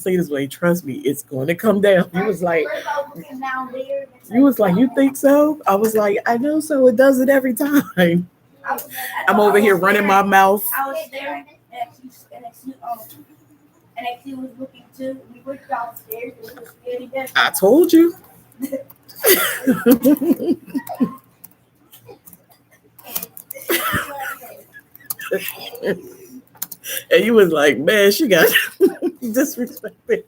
say this way, trust me, it's going to come down. You was like, you think so? I was like, I know so. It does it every time. I'm over here running my mouth. I was there, and XU was looking too. We went downstairs, and it was really good. I told you. And you was like, man, she got disrespected.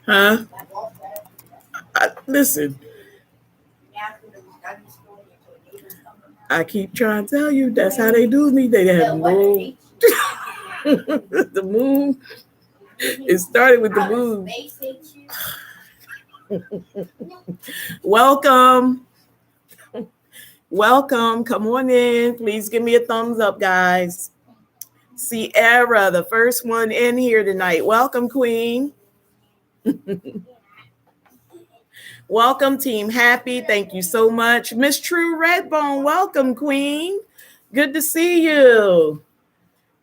Huh? Listen, I keep trying to tell you that's how they do me. They have no. The moon. It started with the moon. Welcome. Welcome. Come on in. Please give me a thumbs up, guys. Sierra, the first one in here tonight. Welcome, Queen. Welcome, Team Happy. Thank you so much. Miss True Redbone, welcome, Queen. Good to see you.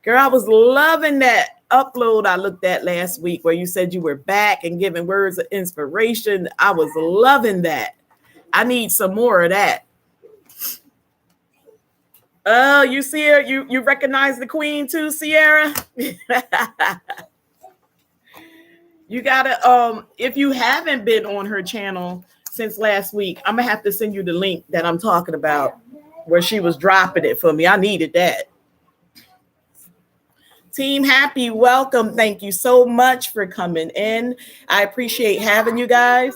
Girl, I was loving that upload I looked at last week where you said you were back and giving words of inspiration. I was loving that. I need some more of that. Oh, you see her? You recognize the Queen too, Sierra? You gotta if you haven't been on her channel since last week, I'm gonna have to send you the link that I'm talking about where she was dropping it for me. I needed that. Team Happy, welcome. Thank you so much for coming in. I appreciate having you guys.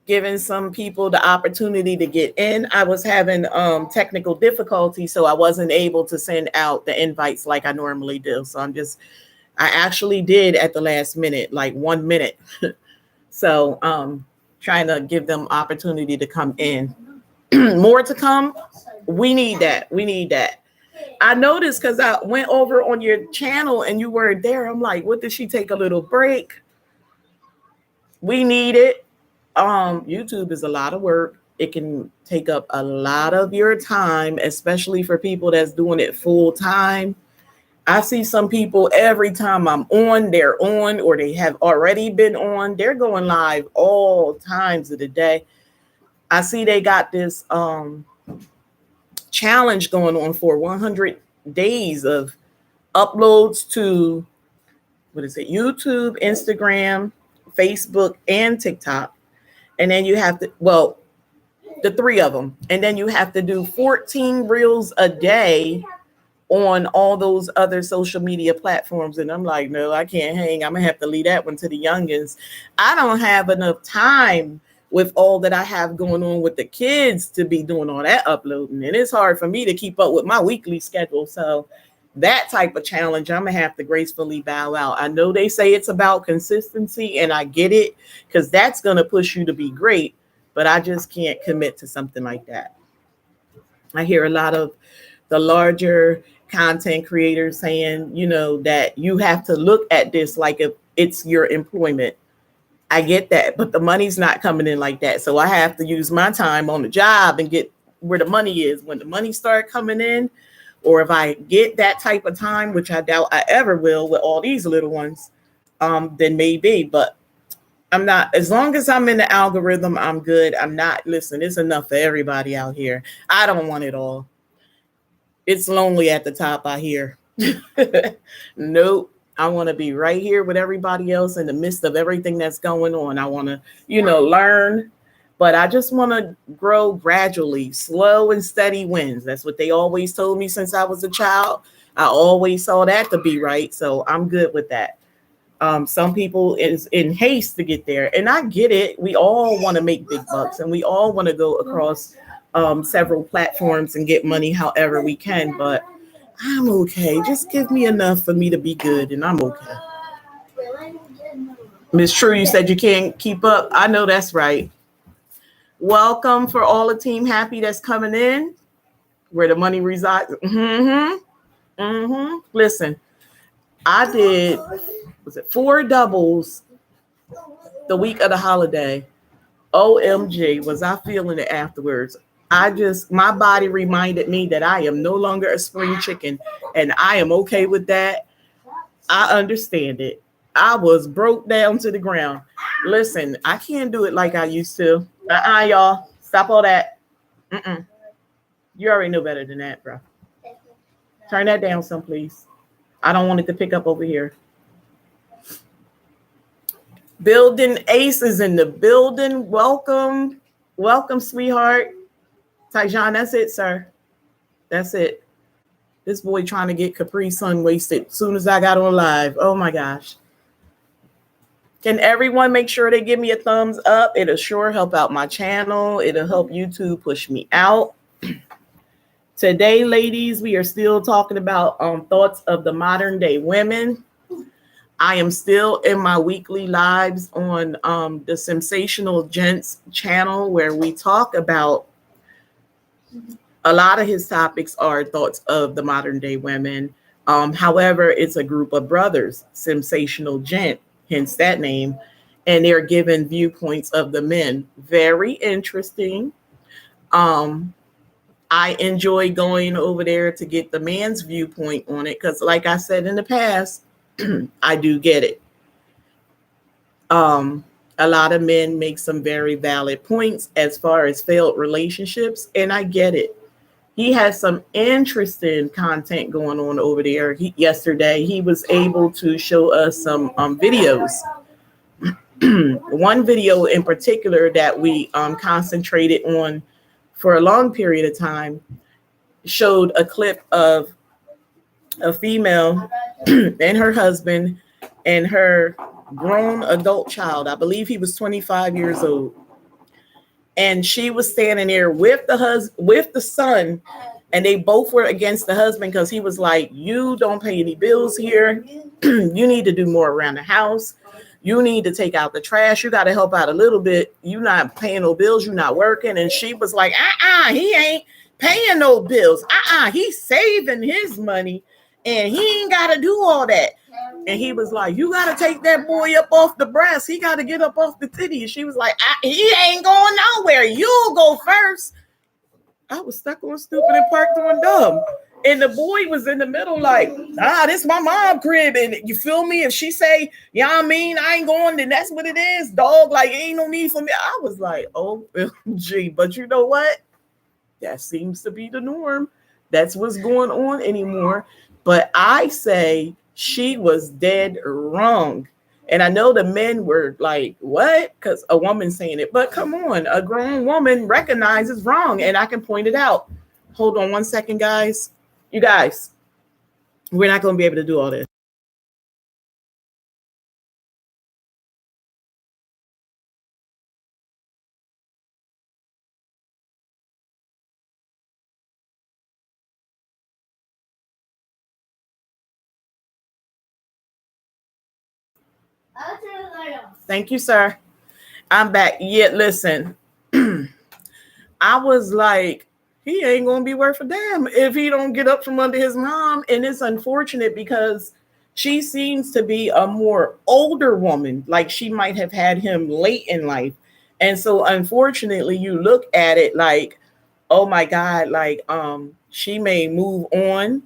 Giving some people the opportunity to get in. I was having technical difficulty, so I wasn't able to send out the invites like I normally do. So I actually did at the last minute, like 1 minute. So trying to give them opportunity to come in. More to come. We need that. We need that. I noticed because I went over on your channel and you weren't there. I'm like, what, did she take a little break? We need it. YouTube is a lot of work. It can take up a lot of your time, especially for people that's doing it full time. I see some people every time I'm on, they're on, or they have already been on. They're going live all times of the day. I see they got this challenge going on for 100 days of uploads to, what is it, YouTube, Instagram, Facebook, and TikTok. And then you have to, well, the three of them. And then you have to do 14 reels a day on all those other social media platforms. And I'm like, no, I can't hang. I'm going to have to leave that one to the youngins. I don't have enough time with all that I have going on with the kids to be doing all that uploading. And it's hard for me to keep up with my weekly schedule. So that type of challenge, I'm going to have to gracefully bow out. I know they say it's about consistency, and I get it, because that's going to push you to be great. But I just can't commit to something like that. I hear a lot of the larger content creators saying, you know, that you have to look at this like if it's your employment. I get that, but the money's not coming in like that. So I have to use my time on the job and get where the money is. When the money starts coming in, or if I get that type of time, which I doubt I ever will with all these little ones, then maybe. But I'm not, as long as I'm in the algorithm, I'm good. I'm not, listen, it's enough for everybody out here. I don't want it all. It's lonely at the top, I hear. Nope. I want to be right here with everybody else in the midst of everything that's going on. I want to, learn, but I just want to grow gradually. Slow and steady wins. That's what they always told me since I was a child. I always saw that to be right. So I'm good with that. Some people is in haste to get there, and I get it. We all want to make big bucks, and we all want to go across several platforms and get money however we can, but I'm okay. Just give me enough for me to be good, and I'm okay. Miss True, you said you can't keep up. I know that's right. Welcome for all the Team Happy that's coming in, where the money resides. Listen, I did, was it 4 doubles the week of the holiday? OMG, was I feeling it afterwards? My body reminded me that I am no longer a spring chicken, and I am okay with that. I understand it. I was broke down to the ground. Listen, I can't do it like I used to. Y'all. Stop all that. Mm-mm. You already know better than that, bro. Turn that down some, please. I don't want it to pick up over here. Building Aces in the building. Welcome. Welcome, sweetheart. Tyjon, that's it, sir. That's it. This boy trying to get Capri Sun wasted as soon as I got on live. Oh my gosh. Can everyone make sure they give me a thumbs up? It'll sure help out my channel. It'll help YouTube push me out. Today, ladies, we are still talking about thoughts of the modern day women. I am still in my weekly lives on the Sensational Gents channel, where we talk about a lot of his topics are thoughts of the modern day women. However, it's a group of brothers, Sensational Gent, hence that name, and they're given viewpoints of the men. Very interesting. I enjoy going over there to get the man's viewpoint on it because, like I said in the past, I do get it. A lot of men make some very valid points as far as failed relationships, and I get it. He has some interesting content going on over there. Yesterday, he was able to show us some videos. One video in particular that we concentrated on for a long period of time showed a clip of a female and her husband and her grown adult child. I believe he was 25 years old. And she was standing there with the son, and they both were against the husband because he was like, "You don't pay any bills here. You need to do more around the house. You need to take out the trash. You got to help out a little bit. You're not paying no bills. You're not working." And she was like, he ain't paying no bills. He's saving his money, and he ain't got to do all that. And he was like, "You got to take that boy up off the breast. He got to get up off the titty." And she was like, "He ain't going nowhere. You'll go first." I was stuck on stupid and parked on dumb. And the boy was in the middle like, this my mom crib. And you feel me? If she say, yeah, I mean, I ain't going, then that's what it is, dog. Like, ain't no need for me. I was like, OMG. But you know what? That seems to be the norm. That's what's going on anymore. But I say she was dead wrong. And I know the men were like, what? Because a woman saying it. But come on, a grown woman recognizes wrong. And I can point it out. Hold on one second, guys. You guys, we're not going to be able to do all this. Thank you, sir. I'm back. Yeah, listen. I was like, he ain't gonna be worth a damn if he don't get up from under his mom. And it's unfortunate because she seems to be a more older woman. Like she might have had him late in life. And so unfortunately, you look at it like, oh my God, like she may move on,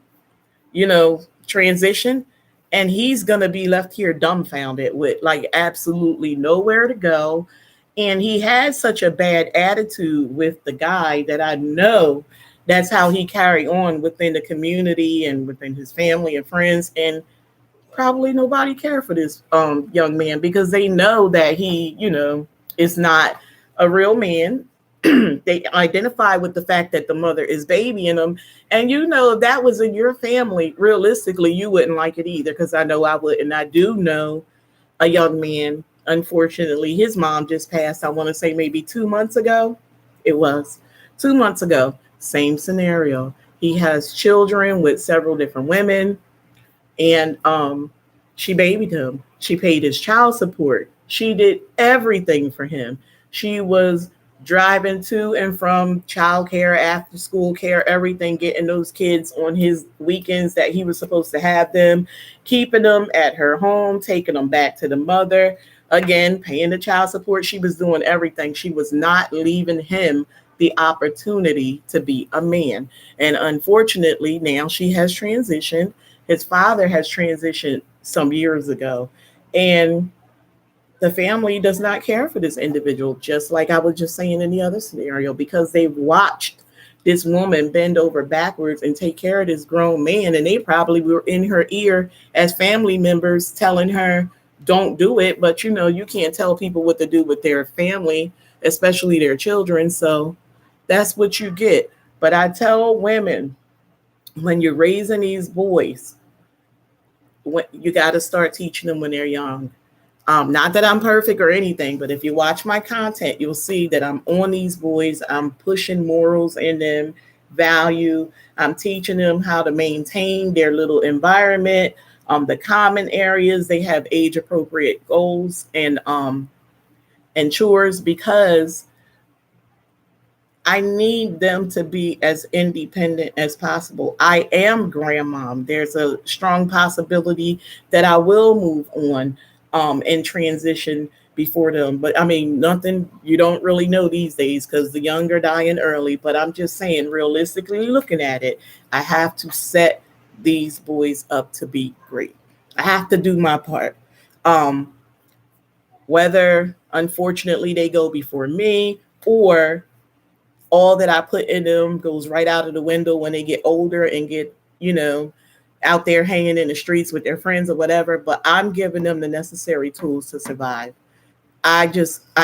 transition, and he's gonna be left here dumbfounded with like absolutely nowhere to go. And he had such a bad attitude with the guy that I know that's how he carried on within the community and within his family and friends. And probably nobody cared for this young man because they know that he, is not a real man. They identify with the fact that the mother is babying him. And if that was in your family, realistically, you wouldn't like it either, because I know I would. And I do know a young man, unfortunately, his mom just passed, I want to say maybe 2 months ago. It was 2 months ago. Same scenario. He has children with several different women, and she babied him. She paid his child support. She did everything for him. She was driving to and from childcare, after school care, everything, getting those kids on his weekends that he was supposed to have them, keeping them at her home, taking them back to the mother, again, paying the child support. She was doing everything. She was not leaving him the opportunity to be a man. And unfortunately, now she has transitioned. His father has transitioned some years ago. And the family does not care for this individual, just like I was just saying in the other scenario, because they've watched this woman bend over backwards and take care of this grown man. And they probably were in her ear as family members telling her, don't do it. But you know, you can't tell people what to do with their family, especially their children. So that's what you get. But I tell women, when you're raising these boys, you got to start teaching them when they're young. Not that I'm perfect or anything, but if you watch my content, you'll see that I'm on these boys. I'm pushing morals in them, value. I'm teaching them how to maintain their little environment, the common areas. They have age appropriate goals and chores, because I need them to be as independent as possible. I am grandmom. There's a strong possibility that I will move on and transition before them. But I mean, nothing you don't really know these days, because the young are dying early. But I'm just saying, realistically looking at it, I have to set these boys up to be great. I have to do my part. Um, Whether unfortunately they go before me, or all that I put in them goes right out of the window when they get older and get, out there hanging in the streets with their friends or whatever. But I'm giving them the necessary tools to survive. I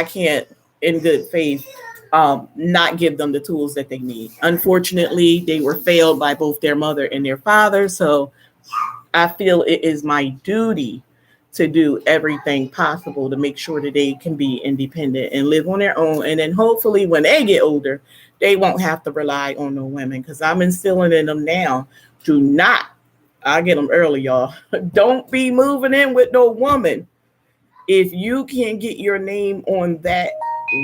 can't, in good faith, not give them the tools that they need. Unfortunately, they were failed by both their mother and their father. So I feel it is my duty to do everything possible to make sure that they can be independent and live on their own. And then hopefully when they get older, they won't have to rely on no women, because I'm instilling in them now. Do not, I get them early, y'all. Don't be moving in with no woman if you can't get your name on that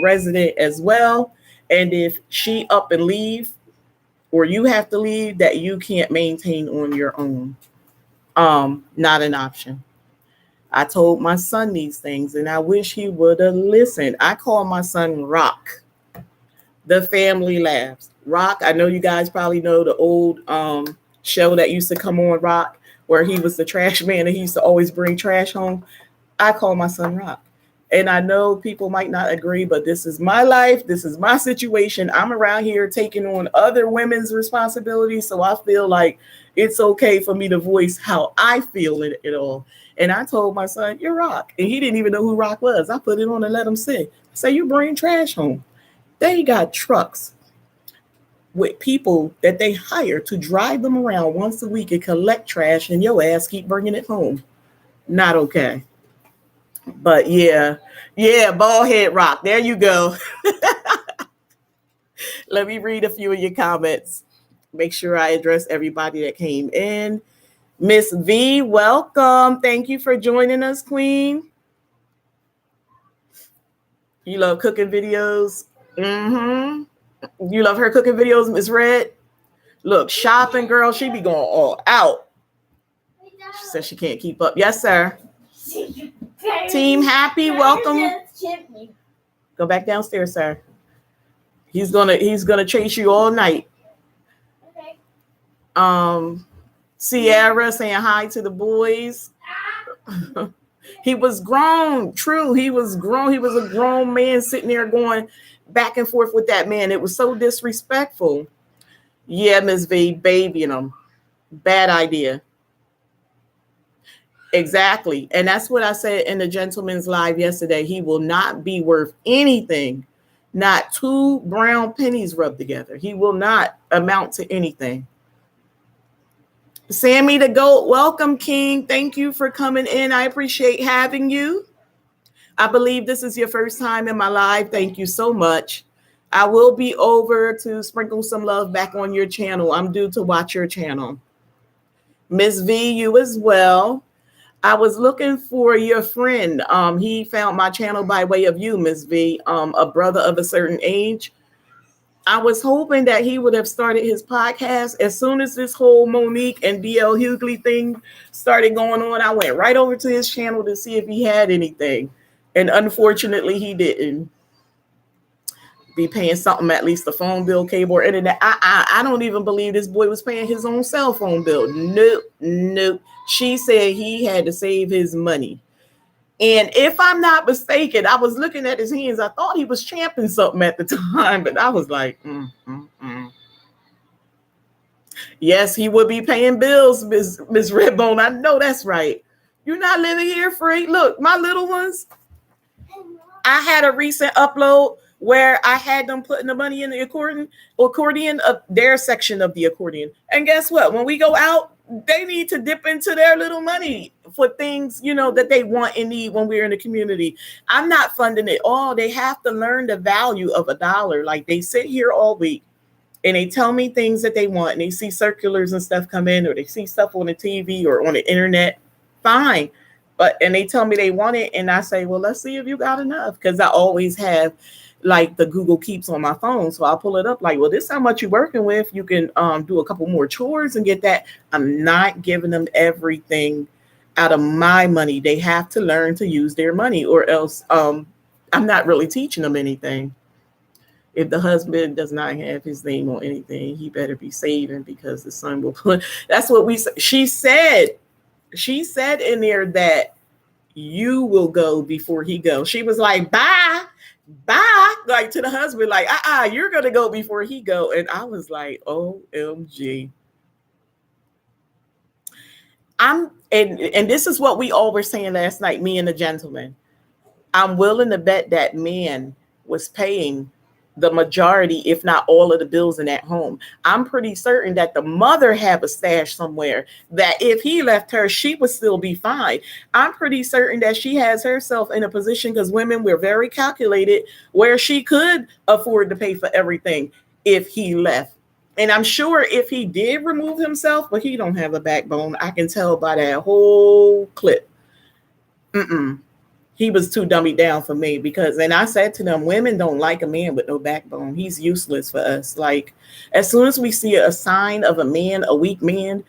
resident as well. And if she up and leave, or you have to leave, that you can't maintain on your own. Not an option. I told my son these things, and I wish he would have listened. I call my son Rock. The family laughs. Rock, I know you guys probably know the old show that used to come on, Rock, where he was the trash man and he used to always bring trash home. I call my son Rock. And I know people might not agree, but this is my life. This is my situation. I'm around here taking on other women's responsibilities. So I feel like it's okay for me to voice how I feel in it all. And I told my son, you're Rock. And he didn't even know who Rock was. I put it on and let him sit. I say, you bring trash home. They got trucks with people that they hire to drive them around once a week and collect trash, and your ass keep bringing it home. Not okay. But yeah, bald head Rock. There you go. Let me read a few of your comments. Make sure I address everybody that came in. Miss V, welcome. Thank you for joining us, Queen. You love cooking videos? Mm-hmm. You love her cooking videos, Miss Red? Look, shopping girl, she be going all out. She says she can't keep up. Yes, sir. Team Happy, welcome. Go back downstairs, sir. He's gonna chase you all night. Okay. Sierra saying hi to the boys. He was grown. True, he was grown. He was a grown man sitting there going back and forth with that man. It was so disrespectful. Yeah, Miss V, babying him. Bad idea. Exactly. And that's what I said in the Gentleman's Live yesterday. He will not be worth anything. Not 2 brown pennies rubbed together. He will not amount to anything. Sammy the Goat, welcome, King. Thank you for coming in. I appreciate having you. I believe this is your first time in my live. Thank you so much. I will be over to sprinkle some love back on your channel. I'm due to watch your channel. Miss V, you as well. I was looking for your friend. He found my channel by way of you, Miss V, a brother of a certain age. I was hoping that he would have started his podcast. As soon as this whole Monique and DL Hughley thing started going on, I went right over to his channel to see if he had anything. And unfortunately, he didn't. be paying something, at least the phone bill, cable, or internet. I don't even believe this boy was paying his own cell phone bill. Nope, nope. She said he had to save his money. And if I'm not mistaken, I was looking at his hands. I thought he was champing something at the time, but I was like, Yes, he would be paying bills, Miss Redbone. I know that's right. You're not living here free. Look, my little ones, I had a recent upload where I had them putting the money in the accordion of their section of the accordion. And guess what? When we go out, they need to dip into their little money for things, that they want and need when we're in the community. I'm not funding it all. They have to learn the value of a dollar. Like, they sit here all week and they tell me things that they want, and they see circulars and stuff come in, or they see stuff on the TV or on the internet. Fine. And they tell me they want it, and I say, well, let's see if you got enough, because I always have like the Google Keeps on my phone. So I'll pull it up like, well, this is how much you're working with. You can do a couple more chores and get that. I'm not giving them everything out of my money. They have to learn to use their money, or else I'm not really teaching them anything. If the husband does not have his name on anything, he better be saving, because the son will put. That's what we said. She said in there that you will go before he goes. She was like, bye, like to the husband, like, you're going to go before he go. And I was like, OMG. And this is what we all were saying last night, me and the gentleman. I'm willing to bet that man was paying the majority, if not all, of the bills in that home. I'm pretty certain that the mother have a stash somewhere that if he left her, she would still be fine. I'm pretty certain that she has herself in a position, because women, we're very calculated, where she could afford to pay for everything if he left. And I'm sure if he did remove himself, but he don't have a backbone. I can tell by that whole clip. He was too dummied down for me, and I said to them, women don't like a man with no backbone. He's useless for us. Like, as soon as we see a sign of a man, a weak man,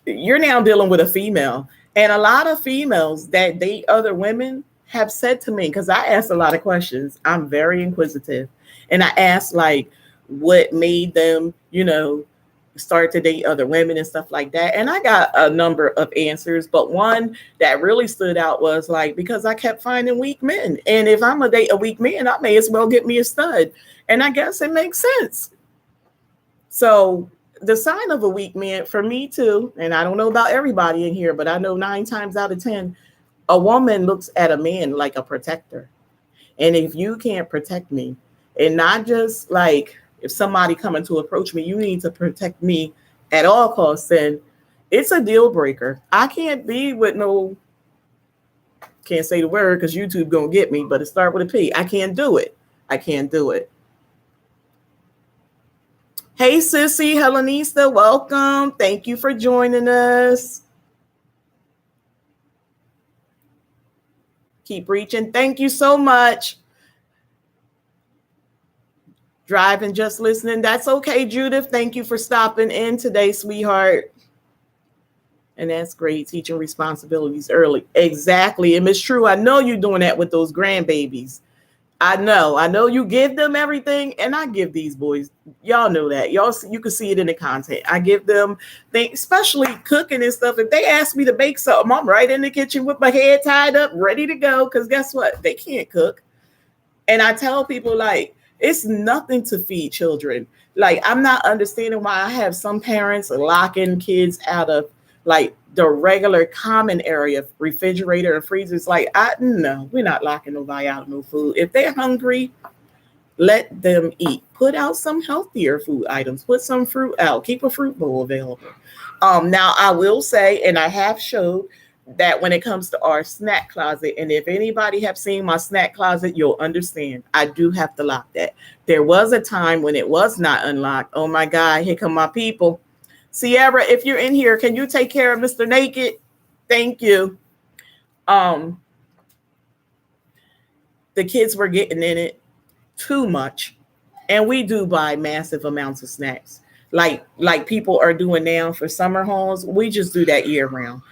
you're now dealing with a female. And a lot of females that date other women have said to me, because I asked a lot of questions. I'm very inquisitive. And I asked, like, what made them, start to date other women and stuff like that. And I got a number of answers, but one that really stood out was like, because I kept finding weak men. And if I'm gonna date a weak man, I may as well get me a stud. And I guess it makes sense. So the sign of a weak man for me too, and I don't know about everybody in here, but I know 9 times out of 10, a woman looks at a man like a protector. And if you can't protect me, and not just like, if somebody coming to approach me, you need to protect me at all costs, then it's a deal breaker. I can't be with can't say the word because YouTube gonna get me, but it start with a P. I can't do it. Hey, Sissy, Helenista, welcome. Thank you for joining us. Keep reaching. Thank you so much. Driving, just listening. That's okay, Judith. Thank you for stopping in today, sweetheart. And that's great, teaching responsibilities early. Exactly. And it's true. I know you're doing that with those grandbabies. I know you give them everything, and I give these boys. Y'all know that. You can see it in the content. I give them things, especially cooking and stuff. If they ask me to bake something, I'm right in the kitchen with my head tied up, ready to go. Because guess what? They can't cook. And I tell people, like, it's nothing to feed children. Like, I'm not understanding why I have some parents locking kids out of like the regular common area, refrigerator and freezers. Like, no, we're not locking nobody out of no food. If they're hungry, let them eat. Put out some healthier food items. Put some fruit out. Keep a fruit bowl available. Now, I will say, and I have showed, that when it comes to our snack closet, and if anybody have seen my snack closet, you'll understand. I do have to lock that. There was a time when it was not unlocked. Oh my God, here come my people. Sierra, if you're in here, can you take care of Mr. Naked? Thank you. The kids were getting in it too much. And we do buy massive amounts of snacks. Like people are doing now for summer hauls. We just do that year round.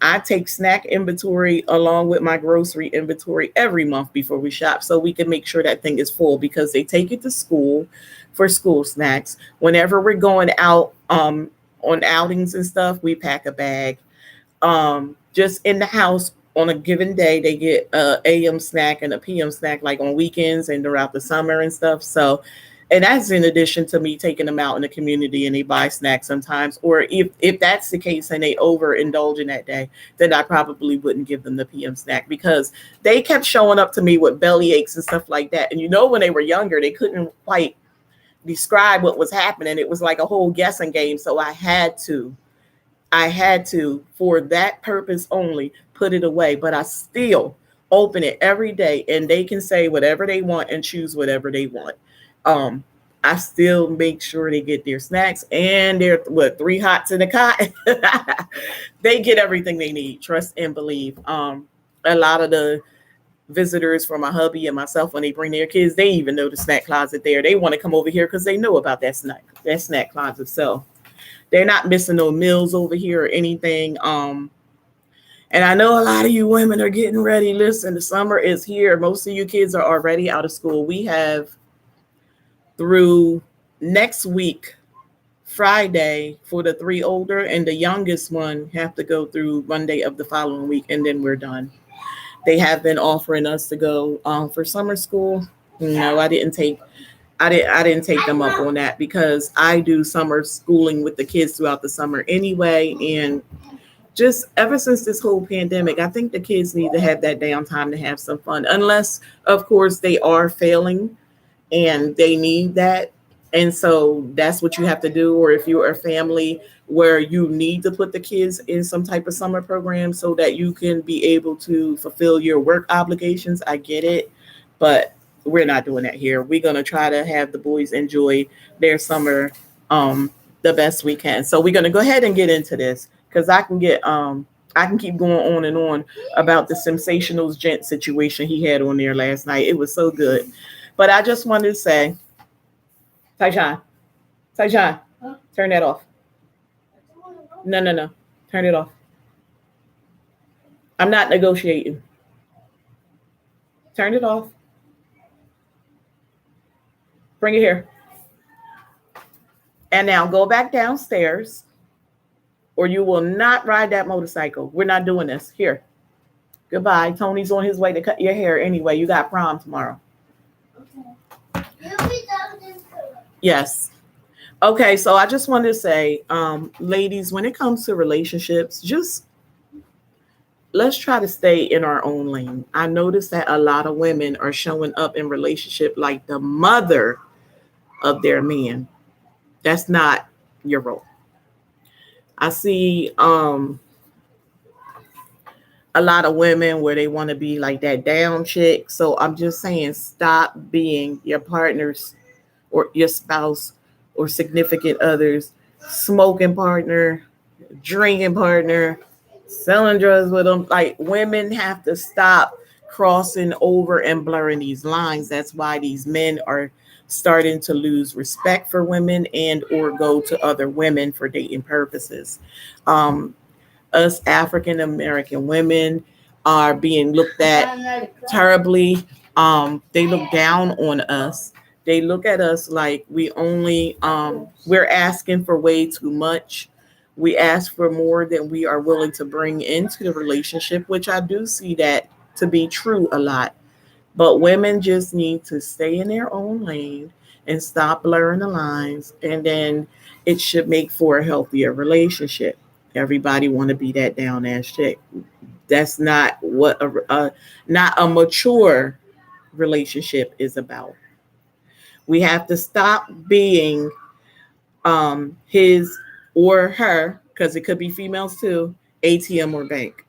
I take snack inventory along with my grocery inventory every month before we shop so we can make sure that thing is full because they take it to school for school snacks. Whenever we're going out on outings and stuff, we pack a bag. Just in the house on a given day, they get a AM snack and a PM snack, like on weekends and throughout the summer and stuff. So, and that's in addition to me taking them out in the community and they buy snacks sometimes. Or if that's the case and they overindulge in that day, then I probably wouldn't give them the PM snack because they kept showing up to me with belly aches and stuff like that. And when they were younger, they couldn't quite describe what was happening. It was like a whole guessing game. So I had to, for that purpose only, put it away. But I still open it every day and they can say whatever they want and choose whatever they want. Um, I still make sure they get their snacks and their three hots in a cot. They get everything they need, trust and believe. A lot of the visitors for my hubby and myself, when they bring their kids, they even know the snack closet there. They want to come over here because they know about that snack closet. So they're not missing no meals over here or anything. And I know a lot of you women are getting ready. Listen, the summer is here. Most of you kids are already out of school. We have through next week, Friday, for the three older, and the youngest one have to go through Monday of the following week, and then we're done. They have been offering us to go for summer school. No, I didn't take them up on that because I do summer schooling with the kids throughout the summer anyway. And just ever since this whole pandemic, I think the kids need to have that downtime to have some fun, unless, of course, they are failing and they need that. And so that's what you have to do. Or if you're a family where you need to put the kids in some type of summer program so that you can be able to fulfill your work obligations, I get it. But we're not doing that here. We're going to try to have the boys enjoy their summer the best we can. So we're going to go ahead and get into this because I can keep going on and on about the sensationals gent situation he had on there last night. It was so good. But I just wanted to say, Taishan, Huh? turn that off. No. Turn it off. I'm not negotiating. Turn it off. Bring it here. And now go back downstairs or you will not ride that motorcycle. We're not doing this. Here. Goodbye. Tony's on his way to cut your hair anyway. You got prom tomorrow. Okay. You'll be done in 2. Yes. Okay, so I just wanted to say, ladies, when it comes to relationships, just let's try to stay in our own lane. I noticed that a lot of women are showing up in relationship like the mother of their man. That's not your role. I see a lot of women where they want to be like that down chick. So I'm just saying, stop being your partner's or your spouse or significant others, smoking partner, drinking partner, selling drugs with them. Like women have to stop crossing over and blurring these lines. That's why these men are starting to lose respect for women and or go to other women for dating purposes. Um, Us African American women are being looked at terribly. They look down on us. They look at us like we're asking for way too much. We ask for more than we are willing to bring into the relationship, which I do see that to be true a lot. But women just need to stay in their own lane and stop blurring the lines, and then it should make for a healthier relationship. Everybody want to be that down ass chick. That's not what not a mature relationship is about. We have to stop being his or her, because it could be females too, ATM or bank.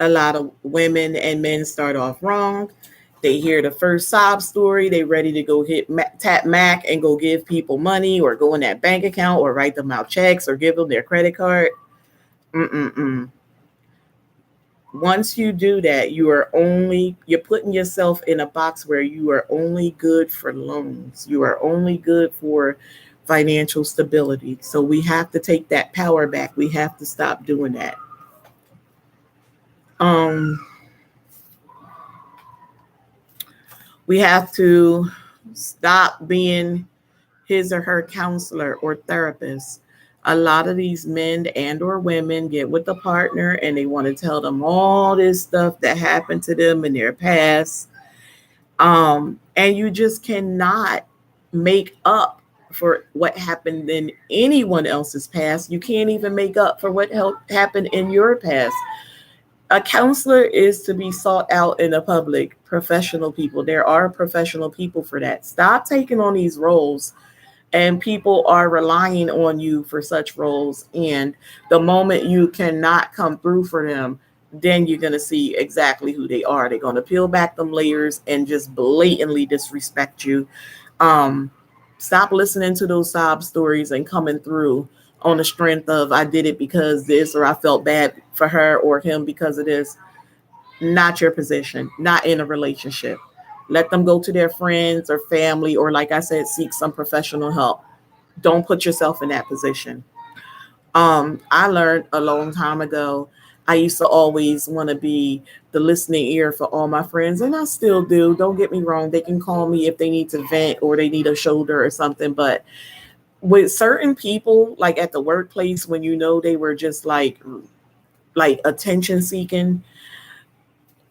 A lot of women and men start off wrong. They hear the first sob story. They ready to go tap Mac and go give people money or go in that bank account or write them out checks or give them their credit card. Mm-mm-mm. Once you do that, you're putting yourself in a box where you are only good for loans. You are only good for financial stability. So we have to take that power back. We have to stop doing that. Um, we have to stop being his or her counselor or therapist. A lot of these men and or women get with the partner and they want to tell them all this stuff that happened to them in their past. And you just cannot make up for what happened in anyone else's past. You can't even make up for what happened in your past. A counselor is to be sought out in the public, professional people. There are professional people for that. Stop taking on these roles, and people are relying on you for such roles. And the moment you cannot come through for them, then you're going to see exactly who they are. They're going to peel back them layers and just blatantly disrespect you. um Stop listening to those sob stories and coming through on the strength of I did it because this, or I felt bad for her or him because of this. Not your position, not in a relationship. Let them go to their friends or family, or like I said, seek some professional help. Don't put yourself in that position. I learned a long time ago. I used to always want to be the listening ear for all my friends, and I still do. Don't get me wrong. They can call me if they need to vent or they need a shoulder or something. But with certain people, like at the workplace, when you know they were just like attention seeking,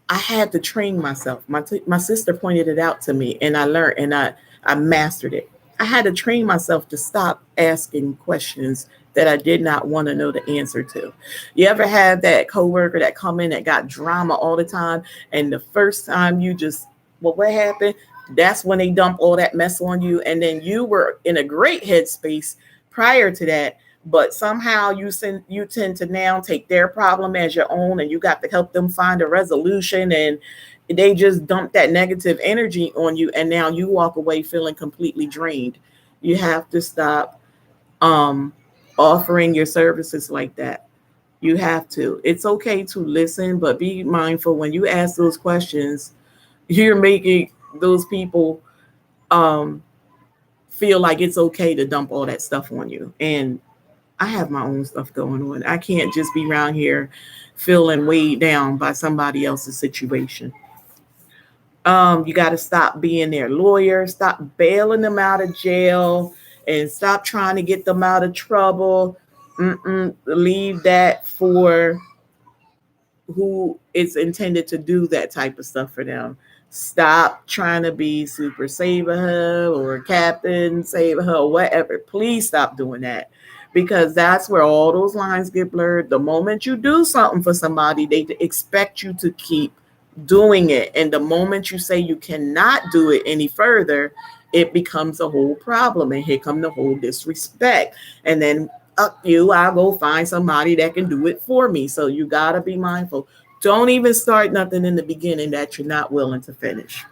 I had to train myself. My sister pointed it out to me, and I learned, and I mastered it. I had to train myself to stop asking questions that I did not want to know the answer to. You ever had that coworker that come in that got drama all the time, and the first time you just, well, what happened? That's when they dump all that mess on you, and then you were in a great headspace prior to that, but somehow you tend to now take their problem as your own, and you got to help them find a resolution, and they just dump that negative energy on you, and now you walk away feeling completely drained. You have to stop um offering your services like that. You have to. It's okay to listen, but be mindful when you ask those questions, you're making those people um feel like it's okay to dump all that stuff on you. And I have my own stuff going on. I can't just be around here feeling weighed down by somebody else's situation. You got to stop being their lawyer, stop bailing them out of jail, and stop trying to get them out of trouble. Leave that for who is intended to do that type of stuff for them. Stop trying to be super saver or captain saver or whatever. Please stop doing that, because that's where all those lines get blurred. The moment you do something for somebody, they expect you to keep doing it. And the moment you say you cannot do it any further, it becomes a whole problem. And here come the whole disrespect. And then up you, I'll go find somebody that can do it for me. So you got to be mindful. Don't even start nothing in the beginning that you're not willing to finish.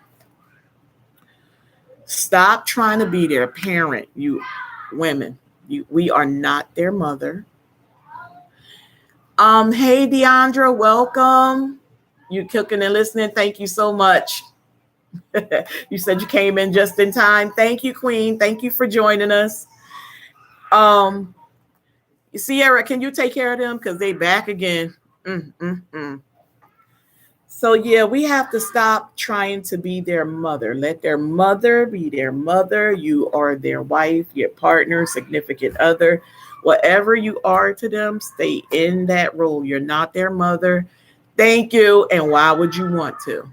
Stop trying to be their parent, you women. We are not their mother. Hey Deandra, welcome. You cooking and listening. Thank you so much. You said you came in just in time. Thank you, Queen. Thank you for joining us. Um, Sierra, can you take care of them? Because they back again. Mm, mm, mm. So yeah, we have to stop trying to be their mother. Let their mother be their mother. You are their wife, your partner, significant other. Whatever you are to them, stay in that role. You're not their mother. Thank you. And why would you want to?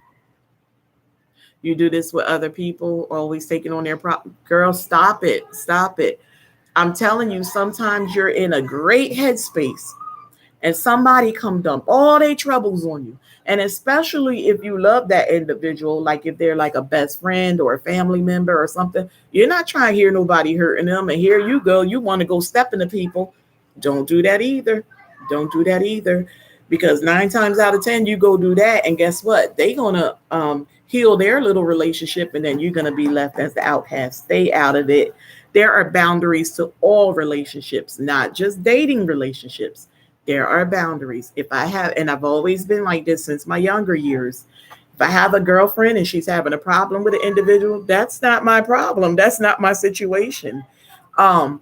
You do this with other people, always taking on their problem. Girl, stop it. Stop it. I'm telling you, sometimes you're in a great headspace and somebody come dump all their troubles on you. And especially if you love that individual, like if they're like a best friend or a family member or something, you're not trying to hear nobody hurting them. And here you go, you want to go step into people. Don't do that either. Don't do that either. Because 9 times out of 10, you go do that. And guess what? They gonna heal their little relationship, and then you're gonna be left as the outcast. Stay out of it. There are boundaries to all relationships, not just dating relationships. There are boundaries. If I have, and I've always been like this since my younger years, if I have a girlfriend and she's having a problem with an individual, that's not my problem. That's not my situation. Um,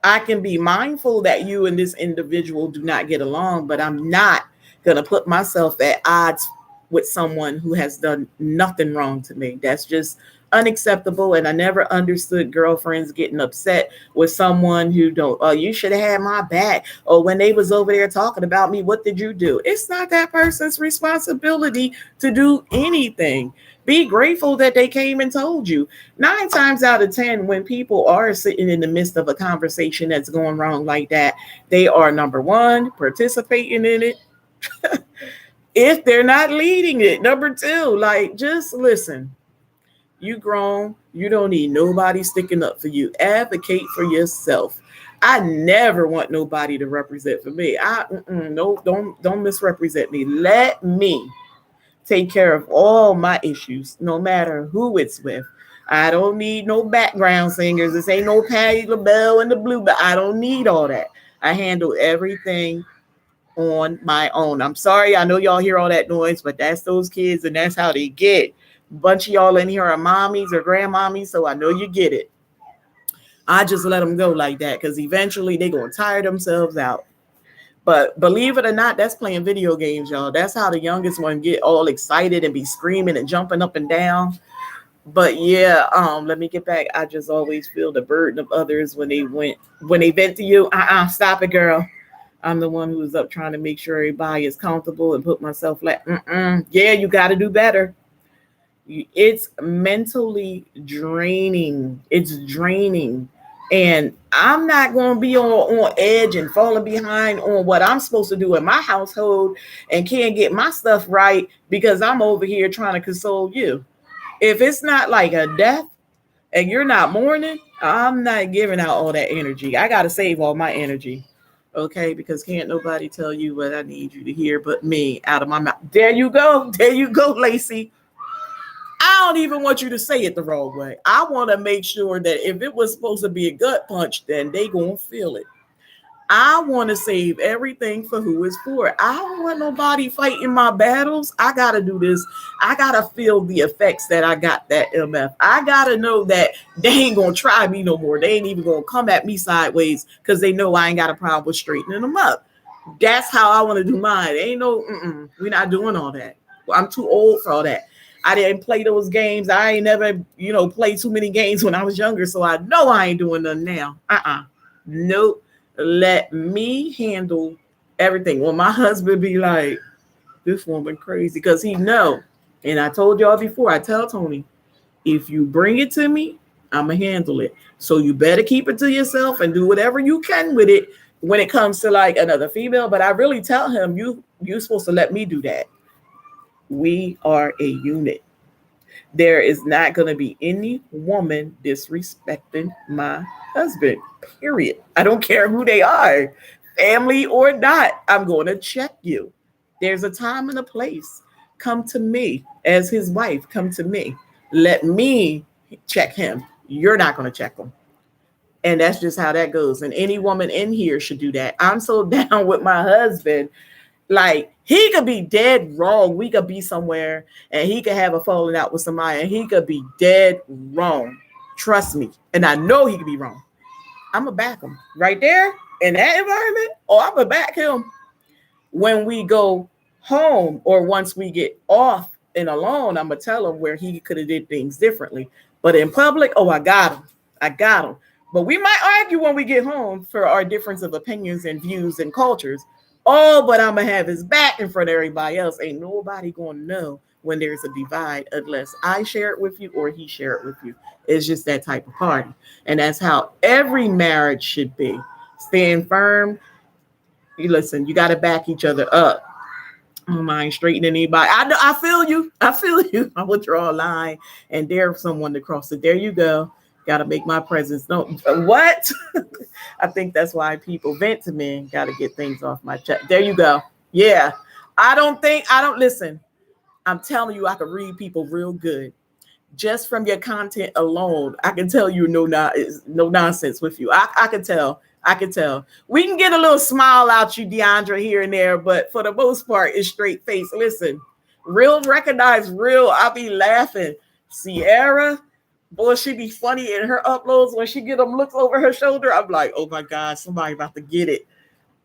I can be mindful that you and this individual do not get along, but I'm not gonna put myself at odds with someone who has done nothing wrong to me. That's just unacceptable. And I never understood girlfriends getting upset with someone who don't, oh, you should have had my back. Or when they was over there talking about me, what did you do? It's not that person's responsibility to do anything. Be grateful that they came and told you. 9 times out of 10, when people are sitting in the midst of a conversation that's going wrong like that, they are, number one, participating in it. If they're not leading it, number two, like, just listen. You grown. You don't need nobody sticking up for you. Advocate for yourself. I never want nobody to represent for me. No, don't misrepresent me. Let me take care of all my issues, no matter who it's with. I don't need no background singers. This ain't no Patti LaBelle and the Blue, but I don't need all that. I handle everything on my own. I'm sorry, I know y'all hear all that noise, but that's those kids and that's how they get. A bunch of y'all in here are mommies or grandmommies, so I know you get it. I just let them go like that because eventually they're going to tire themselves out. But believe it or not, that's playing video games, y'all. That's how the youngest one get all excited and be screaming and jumping up and down. But yeah, let me get back. I just always feel the burden of others when they vent to you. Stop it, girl. I'm the one who's up trying to make sure everybody is comfortable and put myself like, yeah, you got to do better. It's mentally draining. It's draining. And I'm not going to be on edge and falling behind on what I'm supposed to do in my household and can't get my stuff right because I'm over here trying to console you. If it's not like a death and you're not mourning, I'm not giving out all that energy. I got to save all my energy. Okay, because can't nobody tell you what I need you to hear but me out of my mouth. There you go. There you go, Lacey. I don't even want you to say it the wrong way. I want to make sure that if it was supposed to be a gut punch, then they gonna feel it. I want to save everything for who it's for. I don't want nobody fighting my battles. I got to do this. I got to feel the effects that I got that MF. I got to know that they ain't going to try me no more. They ain't even going to come at me sideways because they know I ain't got a problem with straightening them up. That's how I want to do mine. Ain't no, we're not doing all that. I'm too old for all that. I didn't play those games. I ain't never, played too many games when I was younger. So I know I ain't doing nothing now. Nope. Let me handle everything. Well, my husband be like, this woman crazy because he know. And I told y'all before, I tell Tony, if you bring it to me, I'm going to handle it. So you better keep it to yourself and do whatever you can with it when it comes to like another female. But I really tell him, you're supposed to let me do that. We are a unit. There is not going to be any woman disrespecting my husband, period. I don't care who they are, family or not. I'm going to check you. There's a time and a place. Come to me as his wife. Come to me. Let me check him. You're not going to check him. And that's just how that goes. And any woman in here should do that. I'm so down with my husband. Like, he could be dead wrong. We could be somewhere and he could have a falling out with somebody and he could be dead wrong. Trust me. And I know he could be wrong. I'm going to back him right there in that environment. Or I'm going to back him when we go home or once we get off and alone. I'm going to tell him where he could have did things differently. But in public, I got him. I got him. But we might argue when we get home for our difference of opinions and views and cultures. Oh, but I'm going to have his back in front of everybody else. Ain't nobody going to know when there's a divide unless I share it with you or he share it with you. It's just that type of party. And that's how every marriage should be. Stand firm. You listen, you got to back each other up. I don't mind straightening anybody. I feel you. I feel you. I will draw a line and dare someone to cross it. There you go. Got to make my presence known. What? I think that's why people vent to me. Got to get things off my chest. There you go. Yeah. I don't listen. I'm telling you, I can read people real good. Just from your content alone, I can tell you no nonsense with you. I can tell. I can tell. We can get a little smile out you, Deandra, here and there, but for the most part, it's straight face. Listen, real recognize real. I'll be laughing. Sierra, boy, she be funny in her uploads when she get them looks over her shoulder. I'm like, oh my God, somebody about to get it.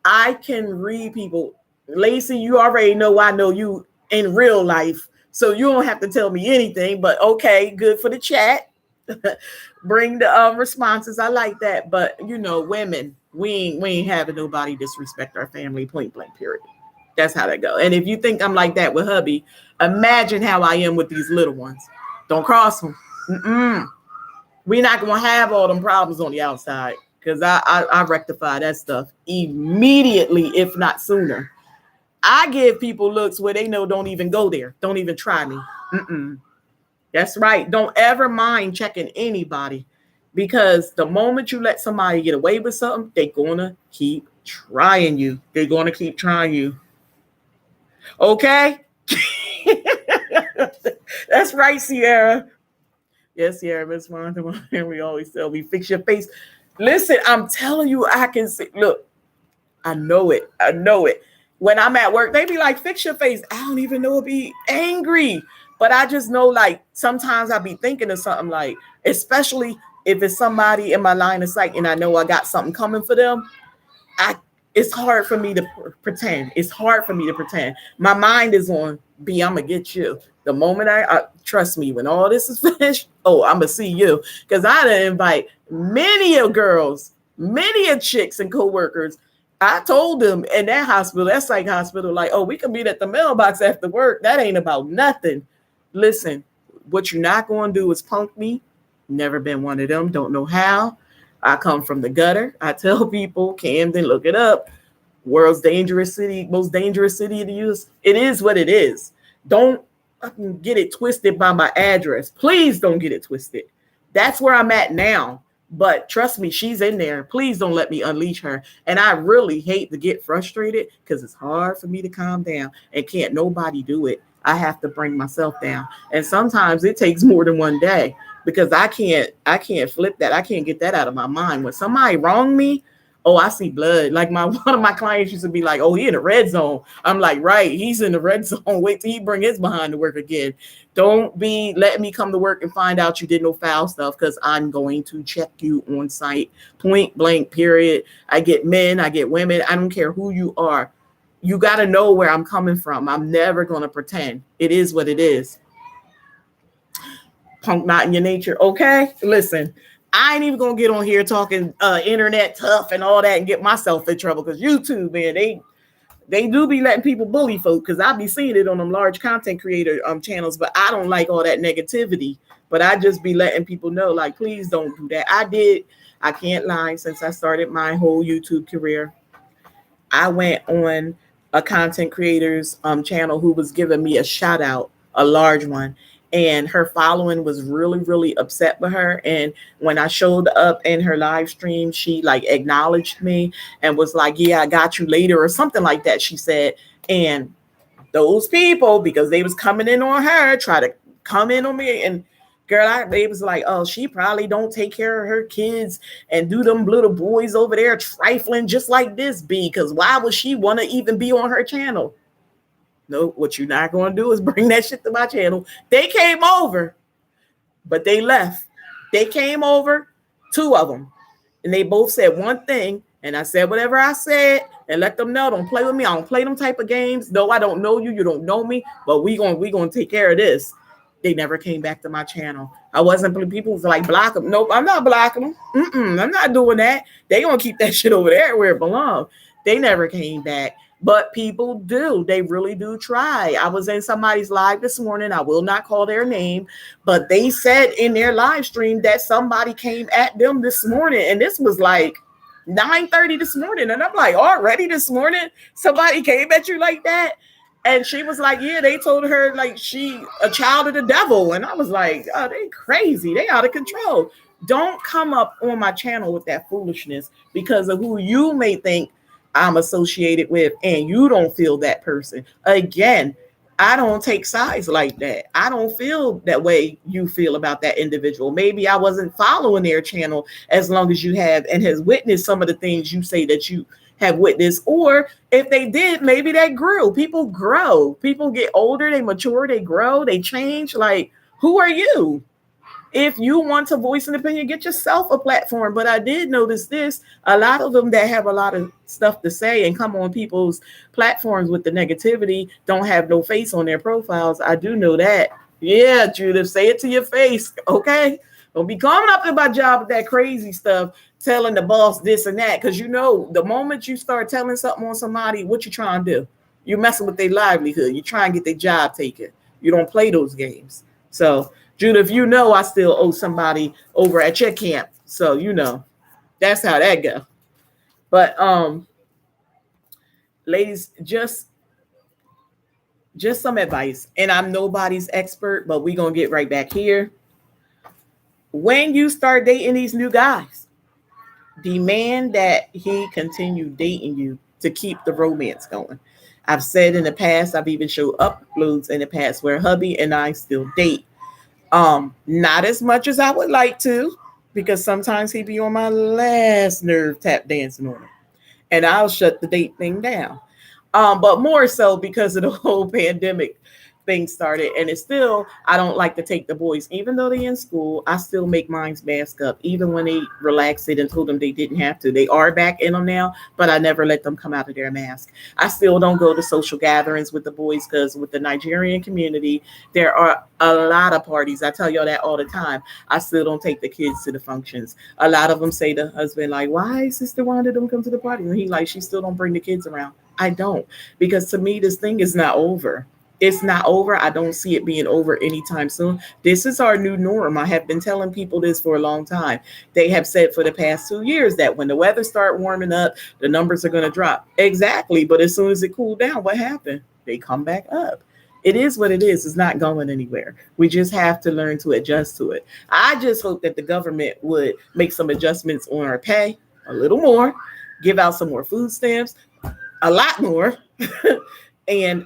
I can read people Lacey, you already know I know you in real life, so you don't have to tell me anything. But okay, good for the chat. Bring the responses. I like that. But women, we ain't having nobody disrespect our family. Point blank. Period. That's how that go. And if you think I'm like that with hubby, imagine how I am with these little ones. Don't cross them. Mm-mm. We're not gonna have all them problems on the outside because I rectify that stuff immediately, if not sooner. I give people looks where they know don't even go there. Don't even try me. Mm-mm. That's right. Don't ever mind checking anybody because the moment you let somebody get away with something, they're going to keep trying you. They're going to keep trying you. Okay? That's right, Sierra. Yes, Sierra, Miss Wanda. We always tell me, fix your face. Listen, I'm telling you, I can see. Look, I know it. I know it. When I'm at work, they be like, fix your face. I don't even know it be angry. But I just know, like, sometimes I be thinking of something, like, especially if it's somebody in my line of sight and I know I got something coming for them. I It's hard for me to pretend. It's hard for me to pretend. My mind is on B. I'm gonna get you. The moment I trust me, when all this is finished, oh, I'm gonna see you because I done invite many of girls, many of chicks and coworkers. I told them in that hospital, that psych hospital, like, oh, we can meet at the mailbox after work. That ain't about nothing. Listen, what you're not going to do is punk me. Never been one of them. Don't know how. I come from the gutter. I tell people, Camden, look it up. World's dangerous city, most dangerous city in the US. It is what it is. Don't get it twisted by my address. Please don't get it twisted. That's where I'm at now. But trust me, she's in there. Please don't let me unleash her. And I really hate to get frustrated because it's hard for me to calm down and can't nobody do it. I have to bring myself down. And sometimes it takes more than one day because I can't flip that. I can't get that out of my mind. When somebody wrong me, oh, I see blood. Like one of my clients used to be like, oh, he in the red zone. I'm like, right, he's in the red zone. Wait till he bring his behind to work again. Don't be letting me come to work and find out you did no foul stuff because I'm going to check you on site. Point blank, period. I get men, I get women. I don't care who you are. You got to know where I'm coming from. I'm never going to pretend. It is what it is. Punk not in your nature. Okay, listen. I ain't even gonna get on here talking internet tough and all that and get myself in trouble because YouTube, man, they do be letting people bully folk because I be seeing it on them large content creator channels, but I don't like all that negativity. But I just be letting people know, like, please don't do that. I can't lie, since I started my whole YouTube career, I went on a content creator's channel who was giving me a shout out, a large one. And her following was really, really upset with her. And when I showed up in her live stream, she like acknowledged me and was like, yeah, I got you later or something like that, she said. And those people, because they was coming in on her, try to come in on me. And girl, they was like, oh, she probably don't take care of her kids and do them little boys over there trifling just like this B, because why would she want to even be on her channel? No, what you're not going to do is bring that shit to my channel. They came over, but they left. They came over, two of them, and they both said one thing, and I said whatever I said and let them know, don't play with me. I don't play them type of games. No, I don't know you. You don't know me, but we gonna take care of this. They never came back to my channel. I wasn't, people was like, block them. Nope, I'm not blocking them. I'm not doing that. They gonna keep that shit over there where it belongs. They never came back. But people do. They really do try. I was in somebody's live this morning. I will not call their name, but they said in their live stream that somebody came at them this morning. And this was like 9:30 this morning. And I'm like, already this morning, somebody came at you like that? And she was like, yeah, they told her like she a child of the devil. And I was like, oh, they crazy. They out of control. Don't come up on my channel with that foolishness because of who you may think I'm associated with, and you don't feel that person. Again, I don't take sides like that. I don't feel that way you feel about that individual. Maybe I wasn't following their channel as long as you have and has witnessed some of the things you say that you have witnessed. Or if they did, maybe they grew. People grow. People get older, they mature, they grow, they change. Like, who are you? If you want to voice an opinion, get yourself a platform. But I did notice this: a lot of them that have a lot of stuff to say and come on people's platforms with the negativity don't have no face on their profiles. I do know that. Yeah, Judith, say it to your face, okay? Don't be coming up to my job with that crazy stuff, telling the boss this and that, because you know the moment you start telling something on somebody, what you trying to do? You're messing with their livelihood. You try and get their job taken. You don't play those games. So, Judith, you know I still owe somebody over at your camp. So you know that's how that go. But ladies, just some advice. And I'm nobody's expert, but we're gonna get right back here. When you start dating these new guys, demand that he continue dating you to keep the romance going. I've said in the past, I've even showed uploads in the past where hubby and I still date. Not as much as I would like to, because sometimes he be on my last nerve tap dancing on him. And I'll shut the date thing down. But more so because of the whole pandemic thing started. And it's still, I don't like to take the boys, even though they're in school, I still make mine's mask up, even when they relaxed it and told them they didn't have to. They are back in them now, but I never let them come out of their mask. I still don't go to social gatherings with the boys because with the Nigerian community, there are a lot of parties. I tell y'all that all the time. I still don't take the kids to the functions. A lot of them say to husband, like, why Sister Wanda don't come to the party? And he like, she still don't bring the kids around. I don't, because to me, this thing is not over. It's not over. I don't see it being over anytime soon. This is our new norm. I have been telling people this for a long time. They have said for the past 2 years that when the weather start warming up, the numbers are going to drop. Exactly. But as soon as it cooled down, what happened? They come back up. It is what it is. It's not going anywhere. We just have to learn to adjust to it. I just hope that the government would make some adjustments on our pay a little more, give out some more food stamps, a lot more, and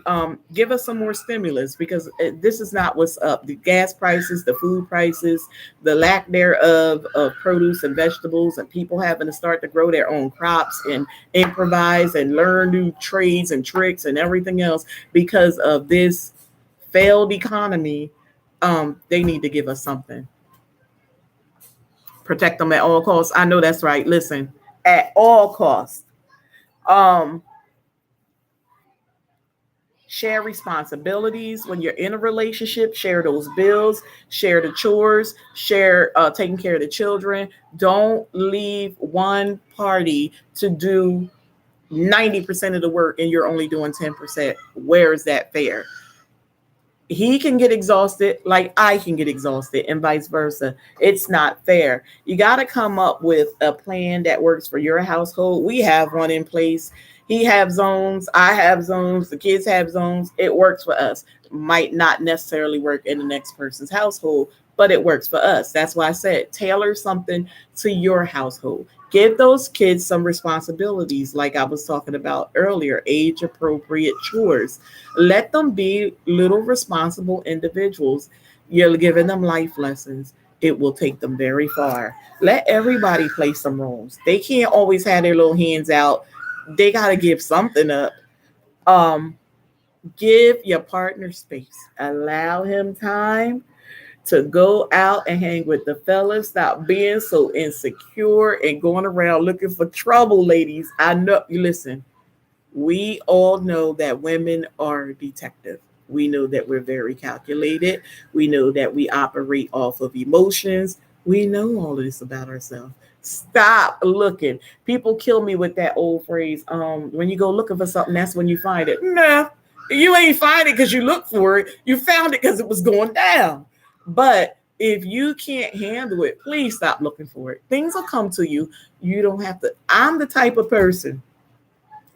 give us some more stimulus, because this is not what's up. The gas prices, the food prices, the lack thereof of produce and vegetables, and people having to start to grow their own crops and improvise and learn new trades and tricks and everything else because of this failed economy. They need to give us something. Protect them at all costs. I know that's right. Listen, at all costs. Um, Share responsibilities when you're in a relationship. Share those bills, share the chores, share taking care of the children. Don't leave one party to do 90% of the work and you're only doing 10%. Where is that fair? He can get exhausted like I can get exhausted, and vice versa. It's not fair. You got to come up with a plan that works for your household. We have one in place. He have zones, I have zones, the kids have zones. It works for us. Might not necessarily work in the next person's household, but it works for us. That's why I said tailor something to your household. Give those kids some responsibilities, like I was talking about earlier, age appropriate chores. Let them be little responsible individuals. You're giving them life lessons. It will take them very far. Let everybody play some roles. They can't always have their little hands out. They got to give something up. Um, give your partner space. Allow him time to go out and hang with the fellas. Stop being so insecure and going around looking for trouble, ladies. I know, you listen, we all know that women are detective. We know that we're very calculated. We know that we operate off of emotions. We know all of this about ourselves. Stop looking. People kill me with that old phrase. When you go looking for something, that's when you find it. Nah, you ain't find it because you looked for it. You found it because it was going down. But if you can't handle it, please stop looking for it. Things will come to you. You don't have to. I'm the type of person,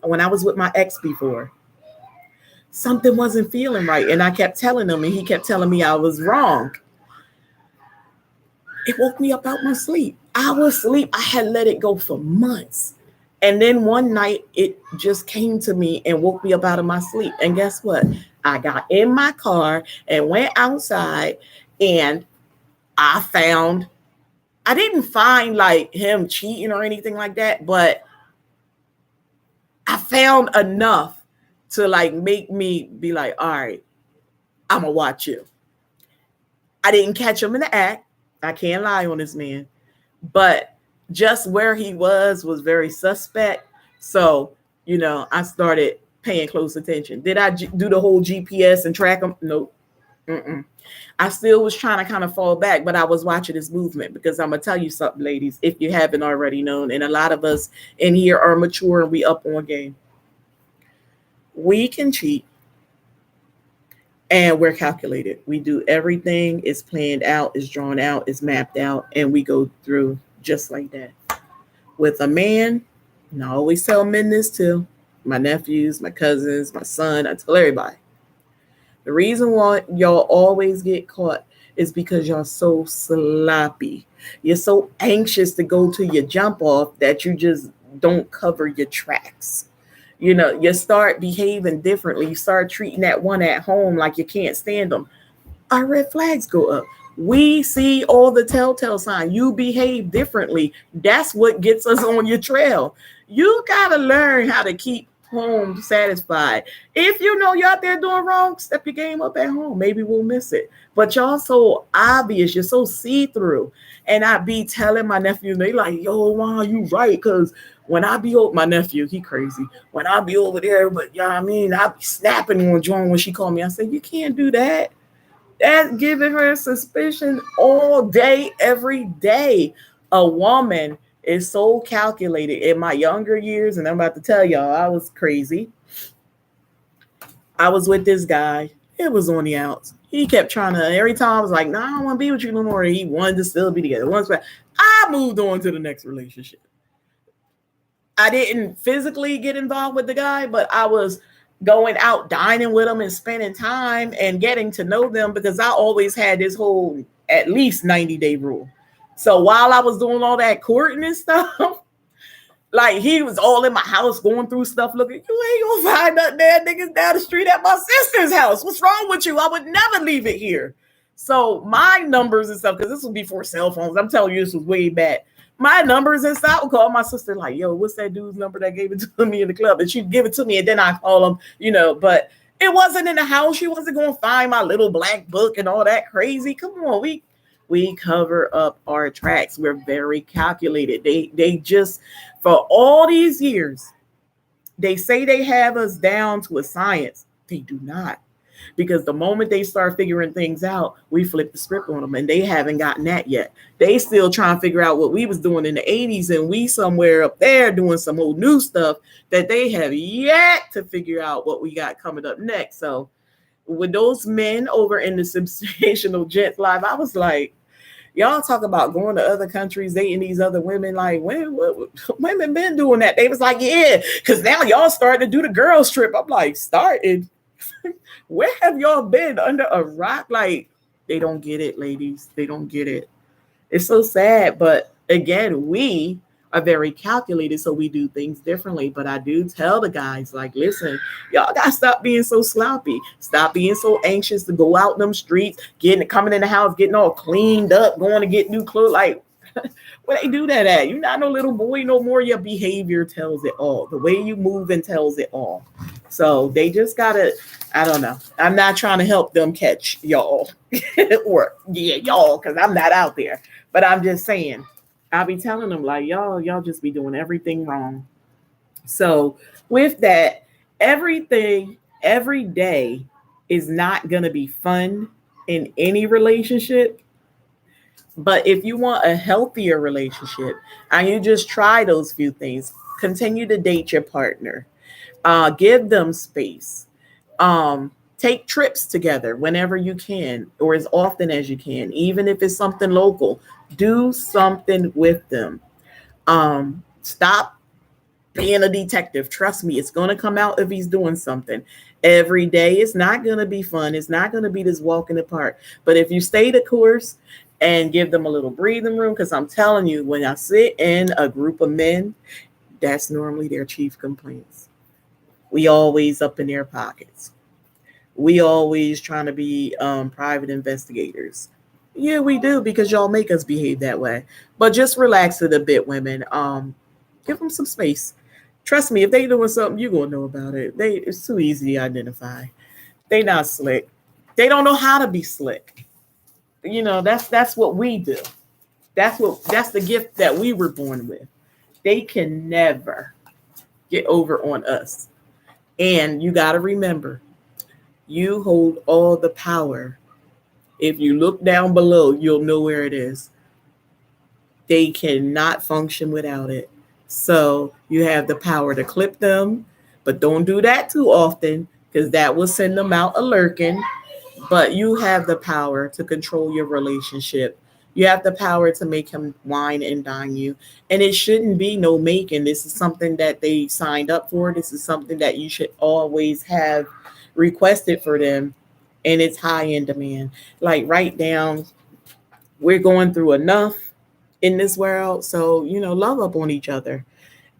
when I was with my ex before, something wasn't feeling right. And I kept telling him, and he kept telling me I was wrong. It woke me up out my sleep. I was asleep. I had let it go for months. And then one night it just came to me and woke me up out of my sleep. And guess what? I got in my car and went outside, and I didn't find like him cheating or anything like that, but I found enough to like make me be like, all right, I'm gonna watch you. I didn't catch him in the act. I can't lie on this man. But just where he was very suspect. So, I started paying close attention. Did I do the whole GPS and track him? Nope. Mm-mm. I still was trying to kind of fall back, but I was watching his movement because I'm gonna tell you something, ladies, if you haven't already known, and a lot of us in here are mature and we up on game. We can cheat and we're calculated. We do everything is planned out, is drawn out, is mapped out, and we go through just like that. With a man, and I always tell men this too, my nephews, my cousins, my son, I tell everybody. The reason why y'all always get caught is because y'all so sloppy. You're so anxious to go to your jump off that you just don't cover your tracks. You start behaving differently. You start treating that one at home like you can't stand them. Our red flags go up. We see all the telltale signs. You behave differently. That's what gets us on your trail. You got to learn how to keep home satisfied. If you know you're out there doing wrong, step your game up at home. Maybe we'll miss it. But y'all so obvious. You're so see-through. And I be telling my nephew, they like, yo, wow, you right. Because when I be over, my nephew, he crazy. When I be over there, but I mean, I be snapping on Joan when she called me. I said, you can't do that. That's giving her suspicion all day, every day. A woman is so calculated. In my younger years, and I'm about to tell y'all, I was crazy. I was with this guy. It was on the outs. He kept trying to, every time I was like, no, I don't want to be with you no more. He wanted to still be together. Once I moved on to the next relationship. I didn't physically get involved with the guy, but I was going out dining with them and spending time and getting to know them because I always had this whole at least 90-day rule. So while I was doing all that courting and stuff, like he was all in my house going through stuff looking, you ain't gonna find nothing there, niggas down the street at my sister's house. What's wrong with you? I would never leave it here. So my numbers and stuff, because this was before cell phones. I'm telling you, this was way back. My numbers and stuff, I would call my sister like, yo, what's that dude's number that gave it to me in the club? And she'd give it to me and then I call him, but it wasn't in the house. She wasn't going to find my little black book and all that crazy. Come on, we cover up our tracks. We're very calculated. They just, for all these years, they say they have us down to a science. They do not. Because the moment they start figuring things out, we flip the script on them, and they haven't gotten that yet. They still trying to figure out what we was doing in the 80s, and we somewhere up there doing some old new stuff that they have yet to figure out what we got coming up next. So with those men over in the Sensational Gents Live, I was like, y'all talk about going to other countries, dating these other women. Like, when women been doing that? They was like, yeah, because now y'all starting to do the girls trip. I'm like, started. Where have y'all been under a rock? Like, they don't get it, ladies. They don't get it. It's so sad. But again, we are very calculated, so we do things differently. But I do tell the guys, like, listen, y'all gotta stop being so sloppy. Stop being so anxious to go out in them streets, coming in the house, getting all cleaned up, going to get new clothes. Like, where they do that at? You're not no little boy no more. Your behavior tells it all. The way you move and tells it all. So they just gotta, I don't know. I'm not trying to help them catch y'all or y'all, because I'm not out there. But I'm just saying, I'll be telling them like, y'all just be doing everything wrong. So with that, everything every day is not gonna be fun in any relationship. But if you want a healthier relationship and you just try those few things, continue to date your partner. Give them space. Take trips together whenever you can or as often as you can, even if it's something local. Do something with them. Stop being a detective. Trust me, it's going to come out if he's doing something. Every day it's not going to be fun. It's not going to be this walk in the park. But if you stay the course and give them a little breathing room, because I'm telling you, when I sit in a group of men, that's normally their chief complaints. We always up in their pockets. We always trying to be private investigators. Yeah, we do, because y'all make us behave that way. But just relax it a bit, women. Give them some space. Trust me, if they doing something, you're going to know about it. It's too easy to identify. They not slick. They don't know how to be slick. That's what we do. That's the gift that we were born with. They can never get over on us. And you got to remember, you hold all the power. If you look down below, you'll know where it is. They cannot function without it. So you have the power to clip them, but don't do that too often because that will send them out a lurking. But you have the power to control your relationship. You have the power to make him wine and dine you. And it shouldn't be no making. This is something that they signed up for. This is something that you should always have requested for them. And it's high in demand. Like right now, we're going through enough in this world. So, love up on each other.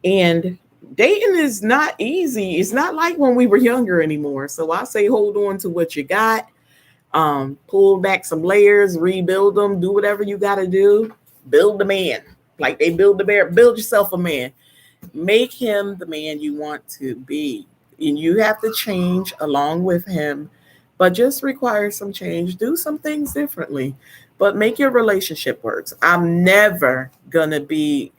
And dating is not easy. It's not like when we were younger anymore. So I say hold on to what you got. Pull back some layers, rebuild them, do whatever you got to do. Build the man. Like they build the bear. Build yourself a man. Make him the man you want to be. And you have to change along with him, but just require some change. Do some things differently, but make your relationship work. I'm never going to be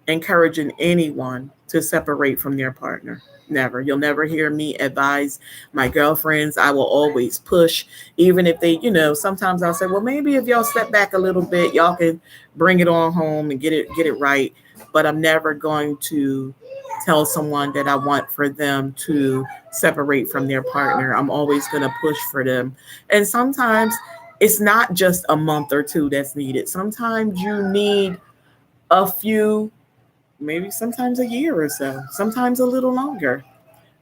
encouraging anyone to separate from their partner. Never. You'll never hear me advise my girlfriends. I will always push, even if they, sometimes I'll say, well, maybe if y'all step back a little bit, y'all can bring it on home and get it right. But I'm never going to tell someone that I want for them to separate from their partner. I'm always going to push for them. And sometimes it's not just a month or two that's needed. Sometimes you need a few, maybe sometimes a year or so, sometimes a little longer,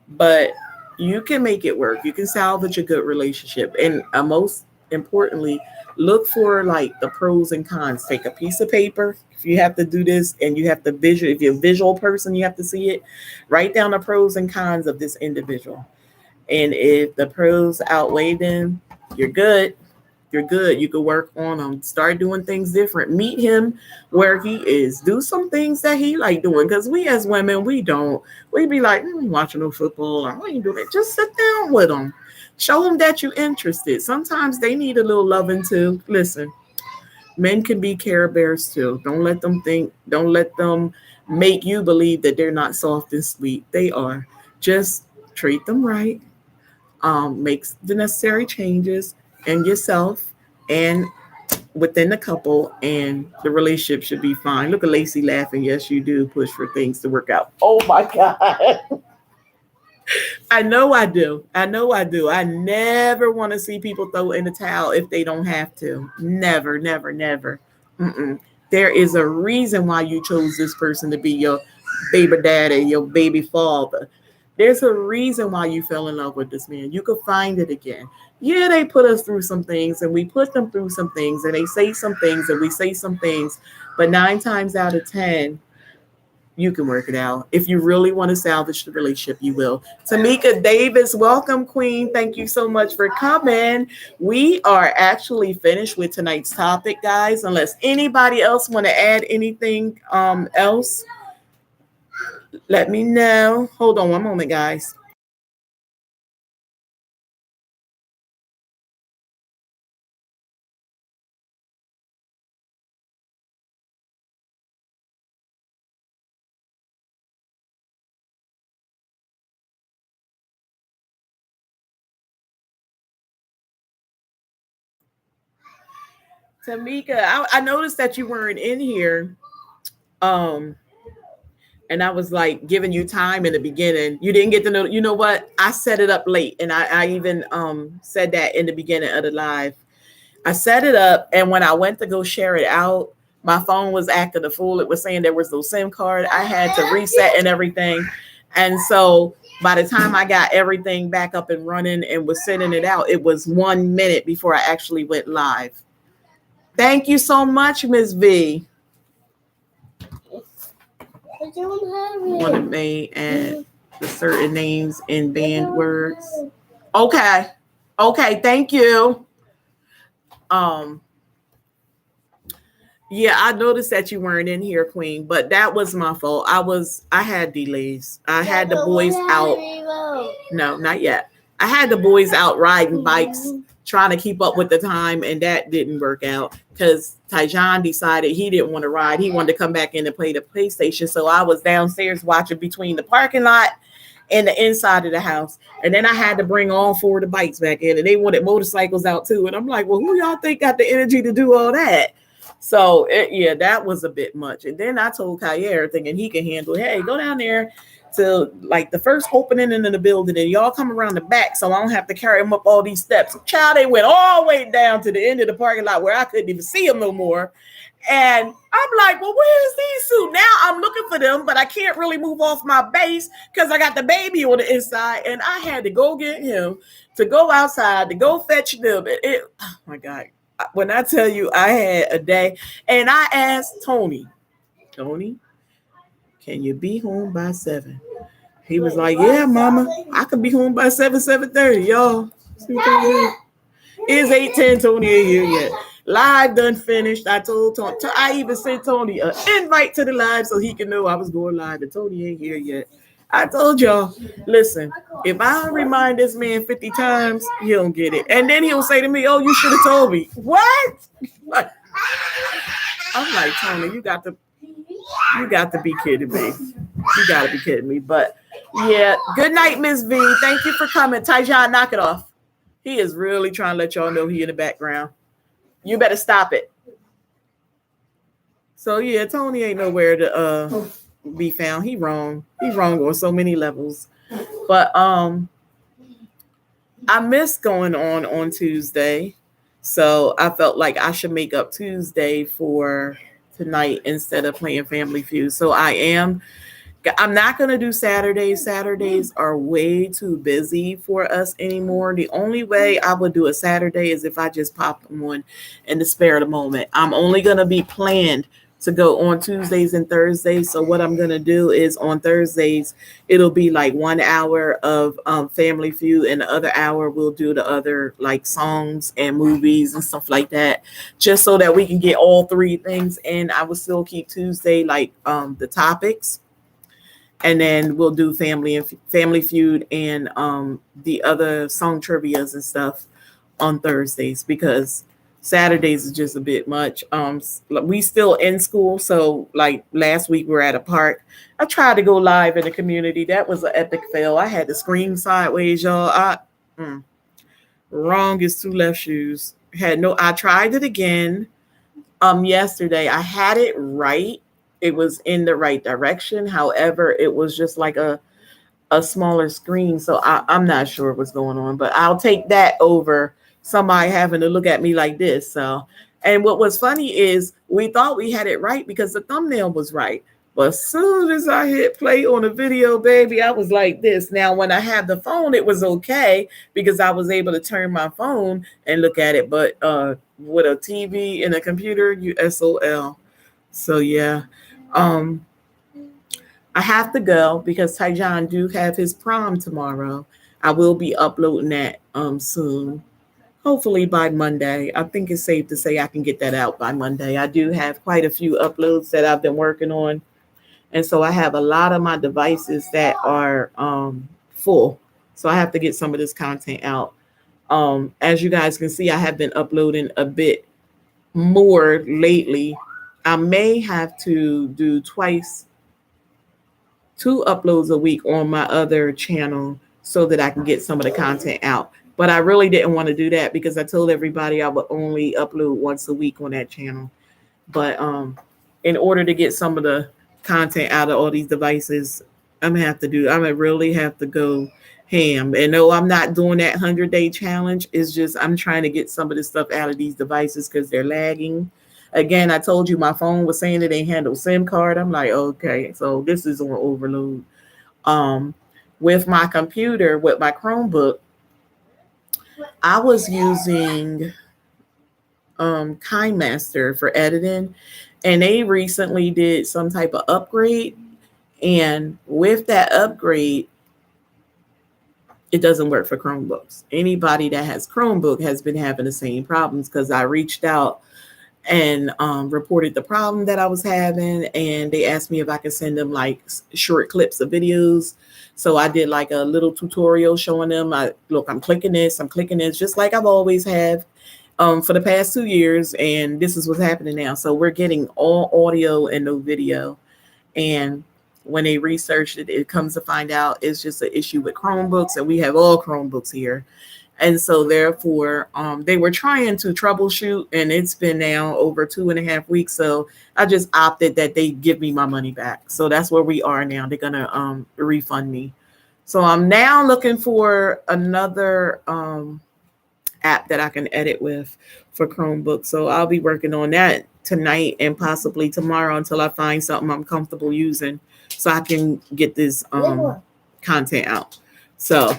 but you can make it work. You can salvage a good relationship. And most importantly, look for like the pros and cons. Take a piece of paper. If you have to do this and you have to if you're a visual person, you have to see it. Write down the pros and cons of this individual. And if the pros outweigh them, you're good. You're good. You can work on him. Start doing things different. Meet him where he is. Do some things that he like doing. Because we as women, we don't. We be like, I ain't watching no football. I ain't doing it. Just sit down with them. Show them that you're interested. Sometimes they need a little loving too. Listen, men can be care bears too. Don't let them make you believe that they're not soft and sweet. They are. Just treat them right. Make the necessary changes in yourself and within the couple, and the relationship should be fine. Look at Lacey laughing. Yes, you do push for things to work out. Oh my God. I know I do. I know I do. I never want to see people throw in the towel if they don't have to. Never, never, never. Mm-mm. There is a reason why you chose this person to be your baby daddy, your baby father. There's a reason why you fell in love with this man. You could find it again. Yeah, they put us through some things and we put them through some things and they say some things and we say some things. But 9 times out of 10, you can work it out. If you really want to salvage the relationship, you will. Tamika Davis, welcome, Queen. Thank you so much for coming. We are actually finished with tonight's topic, guys. Unless anybody else want to add anything else, let me know. Hold on one moment, guys. Tamika, I noticed that you weren't in here. Um, and I was like giving you time in the beginning. You didn't get to know. You know what? I set it up late, and I even said that in the beginning of the live. I set it up, and when I went to go share it out, my phone was acting a fool. It was saying there was no SIM card. I had to reset and everything, and so by the time I got everything back up and running and was sending it out, it was 1 minute before I actually went live. Thank you so much, Ms. V. I don't have it. Want to make add the certain names in banned words. Okay. Okay, thank you. Yeah, I noticed that you weren't in here, Queen, but that was my fault. I had delays. I had the boys out. No, not yet. I had the boys out riding bikes trying to keep up with the time, and that didn't work out because Tyjon decided he didn't want to ride. He wanted to come back in and play the PlayStation. So I was downstairs watching between the parking lot and the inside of the house. And then I had to bring all four of the bikes back in, and they wanted motorcycles out too. And I'm like, well, who y'all think got the energy to do all that? So yeah, that was a bit much. And then I told Kha'yair, thinking he can handle, hey, go down there to like the first opening into the building, and y'all come around the back so I don't have to carry them up all these steps. Child, they went all the way down to the end of the parking lot where I couldn't even see them no more. And I'm like, well, where's these two? Now I'm looking for them, but I can't really move off my base because I got the baby on the inside, and I had to go get him to go outside to go fetch them. Oh my God. When I tell you I had a day, and I asked Tony, can you be home by 7? He was like, yeah, mama, I could be home by 7:30, y'all. It's 8:10, Tony ain't here yet. Live done finished. I told Tony, I even sent Tony an invite to the live so he can know I was going live, and Tony ain't here yet. I told y'all, listen, if I remind this man 50 times, he don't get it. And then he'll say to me, oh, you should have told me. What? I'm like, Tony, you got to be kidding me. You got to be kidding me. But yeah, good night, Miss V. Thank you for coming. Tyjon, knock it off. He is really trying to let y'all know he in the background. You better stop it. So yeah, Tony ain't nowhere to be found. He wrong. He's wrong on so many levels. But I missed going on Tuesday. So I felt like I should make up Tuesday for tonight instead of playing Family Feud. So I'm not going to do Saturdays. Saturdays are way too busy for us anymore. The only way I would do a Saturday is if I just pop them on in the spare of the moment. I'm only going to be planned to go on Tuesdays and Thursdays. So what I'm going to do is on Thursdays, it'll be like 1 hour of Family Feud, and the other hour we'll do the other like songs and movies and stuff like that, just so that we can get all three things. And I will still keep Tuesday like the topics. And then we'll do Family Feud and the other song trivias and stuff on Thursdays, because Saturdays is just a bit much. We still in school, so like last week we were at a park. I tried to go live in the community. That was an epic fail. I had to scream sideways, y'all. Wrong is two left shoes. I tried it again yesterday. I had it right. It was in the right direction. However, it was just like a smaller screen. So I'm not sure what's going on, but I'll take that over somebody having to look at me like this. So, and what was funny is we thought we had it right because the thumbnail was right. But as soon as I hit play on the video, baby, I was like this. Now, when I had the phone, it was okay because I was able to turn my phone and look at it. But with a TV and a computer, you SOL. So, yeah. I have to go because Tyjon do have his prom tomorrow. I will be uploading that soon. Hopefully by Monday. I think it's safe to say I can get that out by Monday. I do have quite a few uploads that I've been working on. And so I have a lot of my devices that are full. So I have to get some of this content out. As you guys can see, I have been uploading a bit more lately. I may have to do 2 uploads a week on my other channel so that I can get some of the content out. But I really didn't want to do that because I told everybody I would only upload once a week on that channel. But in order to get some of the content out of all these devices, I'm gonna really have to go ham. And no, I'm not doing that 100-day challenge. It's just I'm trying to get some of this stuff out of these devices because they're lagging. Again, I told you my phone was saying it ain't handle SIM card. I'm like, okay, so this is on overload. With my computer, with my Chromebook, I was using KineMaster for editing, and they recently did some type of upgrade. And with that upgrade, it doesn't work for Chromebooks. Anybody that has Chromebook has been having the same problems because I reached out and reported the problem that I was having. And they asked me if I could send them like short clips of videos. So I did like a little tutorial showing them, look, I'm clicking this, just like I've always have for the past 2 years. And this is what's happening now. So we're getting all audio and no video. And when they researched it, it comes to find out it's just an issue with Chromebooks, and we have all Chromebooks here. And so therefore, they were trying to troubleshoot, and it's been now over 2.5 weeks. So I just opted that they give me my money back. So that's where we are now. They're gonna refund me. So I'm now looking for another app that I can edit with for Chromebook. So I'll be working on that tonight and possibly tomorrow until I find something I'm comfortable using, so I can get this content out. So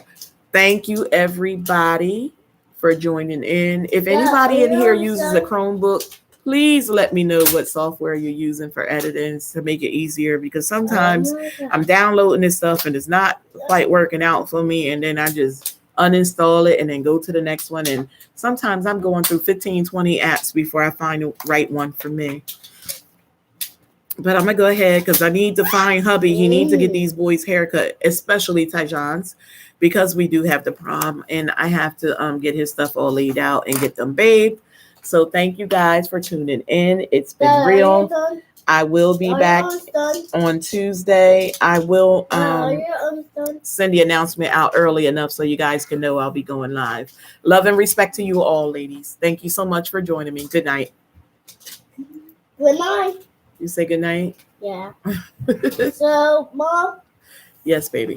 thank you everybody for joining in. If anybody in here uses a Chromebook, please let me know what software you're using for editing to make it easier, because sometimes I'm downloading this stuff and it's not quite working out for me, and then I just uninstall it and then go to the next one. And sometimes I'm going through 15, 20 apps before I find the right one for me. But I'm gonna go ahead because I need to find hubby. He needs to get these boys haircut, especially Tyjon's, because we do have the prom, and I have to get his stuff all laid out and get them bathed. So thank you guys for tuning in. It's been real. I will be back on Tuesday. I will send the announcement out early enough so you guys can know I'll be going live. Love and respect to you all, ladies. Thank you so much for joining me. Good night. Good night. You say good night? Yeah. So, Mom? Yes, baby.